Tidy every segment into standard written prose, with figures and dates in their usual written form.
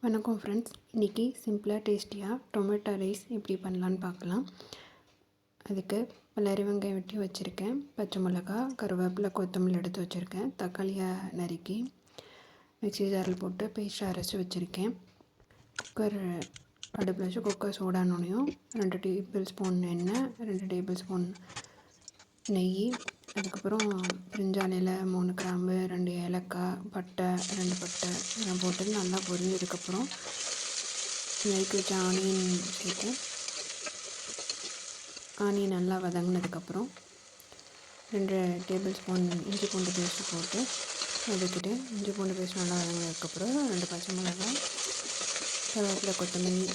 வணக்கம் ஃப்ரெண்ட்ஸ். இன்றைக்கி சிம்பிளாக டேஸ்டியாக டொமேட்டோ ரைஸ் எப்படி பண்ணலான்னு பார்க்கலாம். அதுக்கு பல்லாரி வெங்காயம் வெட்டி வச்சுருக்கேன், பச்சை மிளகா, கருவேப்பிலை, கொத்தமல்லி எடுத்து வச்சுருக்கேன், தக்காளியை நறுக்கி மிக்ஸி ஜாரில் போட்டு பேஸ்ட் அரைச்சி வச்சுருக்கேன். குக்கர் அடுப்பில் வச்சு குக்கர் சூடானோனையும் 2 டேபிள் ஸ்பூன் எண்ணெய், 2 டேபிள் ஸ்பூன் நெய், அதுக்கப்புறம் பிரிஞ்சாலையில் 3 கிராம்பு, 2 ஏலக்காய், பட்டை 2 பட்டை இதெல்லாம் போட்டு நல்லா பொரிஞ்சதுக்கப்புறம் நறுக்கி வச்ச ஆனியன் சேர்த்து ஆனியன் நல்லா வதங்கினதுக்கப்புறம் 2 டேபிள் ஸ்பூன் இஞ்சி பூண்டு பேஸ்ட்டு போட்டு வதக்கிட்டு இஞ்சி பூண்டு பேஸ்ட் நல்லா வதங்கினதுக்கப்புறம் 2 பச்சை மிளகாய், கருவேப்பிலை, கொத்தமல்லி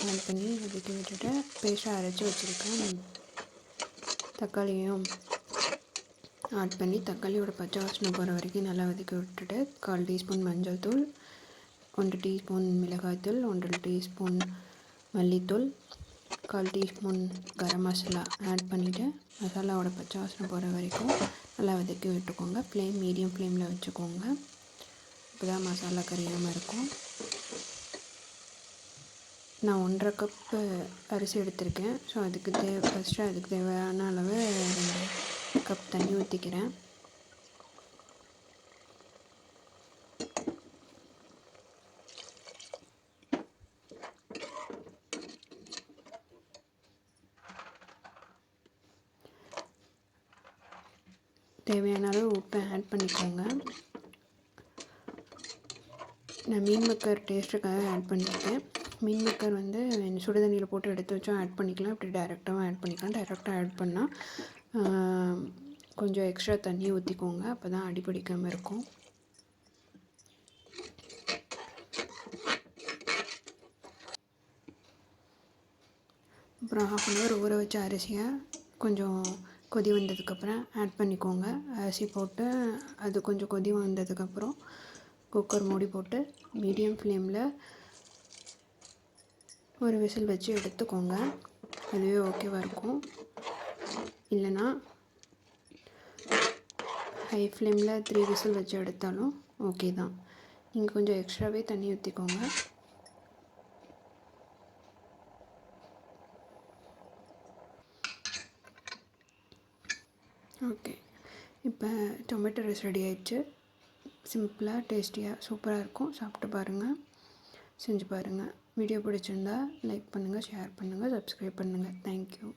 ஆட் பண்ணி வதக்கி விட்டுட்டு பேஸ்ட்டாக அரைச்சி வச்சுருக்கேன் தக்காளியும் ஆட் பண்ணி தக்காளியோட பச்சை வாசனை போகிற வரைக்கும் நல்லா வதக்கி விட்டுட்டு 1/4 டீஸ்பூன் மஞ்சள் தூள், 1 டீஸ்பூன் மிளகாய்த்தூள், 1 டீஸ்பூன் மல்லித்தூள், 1/4 டீஸ்பூன் கரம் மசாலா ஆட் பண்ணிவிட்டு மசாலாவோட பச்சை வாசனை போகிற வரைக்கும் நல்லா வதக்கி விட்டுக்கோங்க. மீடியம் ஃப்ளேமில் வச்சுக்கோங்க, இப்போ தான் மசாலா கறியாமல் இருக்கும். நான் 1/2 கப்பு அரிசி எடுத்திருக்கேன். ஸோ அதுக்கு தேவையான அளவு 2 கப் தண்ணி ஊற்றிக்கிறேன். தேவையான அளவு உப்பை ஆட் பண்ணிக்கோங்க. நான் மீன் மக்கர் டேஸ்ட்டுக்காக ஆட் பண்ணியிருக்கேன். மீன் மக்கர் வந்து சுடுதண்ணியில் போட்டு எடுத்து வச்சோம் ஆட் பண்ணிக்கலாம், இப்படி டைரெக்டாகவும் ஆட் பண்ணிக்கலாம். டைரெக்டாக ஆட் பண்ணால் கொஞ்சம் எக்ஸ்ட்ரா தண்ணி ஊற்றிக்கோங்க, அப்போ தான் அடிப்பிடிக்காமல் இருக்கும். அப்புறம் 1/2 hour ஊற வச்ச அரிசியை கொஞ்சம் கொதி வந்ததுக்கப்புறம் ஆட் பண்ணிக்கோங்க. அரிசி போட்டு அது கொஞ்சம் கொதி வந்ததுக்கப்புறம் குக்கர் மூடி போட்டு மீடியம் ஃப்ளேமில் ஒரு விசில் வச்சு எடுத்துக்கோங்க. அதுவே ஓகேவாக இருக்கும். இல்லைன்னா ஹை ஃப்ளேமில் 3 விசில் வச்சு எடுத்தாலும் ஓகே தான். நீங்கள் கொஞ்சம் எக்ஸ்ட்ராவே தண்ணி ஊற்றிக்கோங்க. ஓகே, இப்போ டொமேட்டோ ரைஸ் ரெடி ஆகிடுச்சு. சிம்பிளாக டேஸ்டியாக சூப்பராக இருக்கும். சாப்பிட்டு பாருங்கள், செஞ்சு பாருங்கள். வீடியோ பிடிச்சிருந்தா லைக் பண்ணுங்கள், ஷேர் பண்ணுங்கள், சப்ஸ்கிரைப் பண்ணுங்கள். தேங்க்யூ.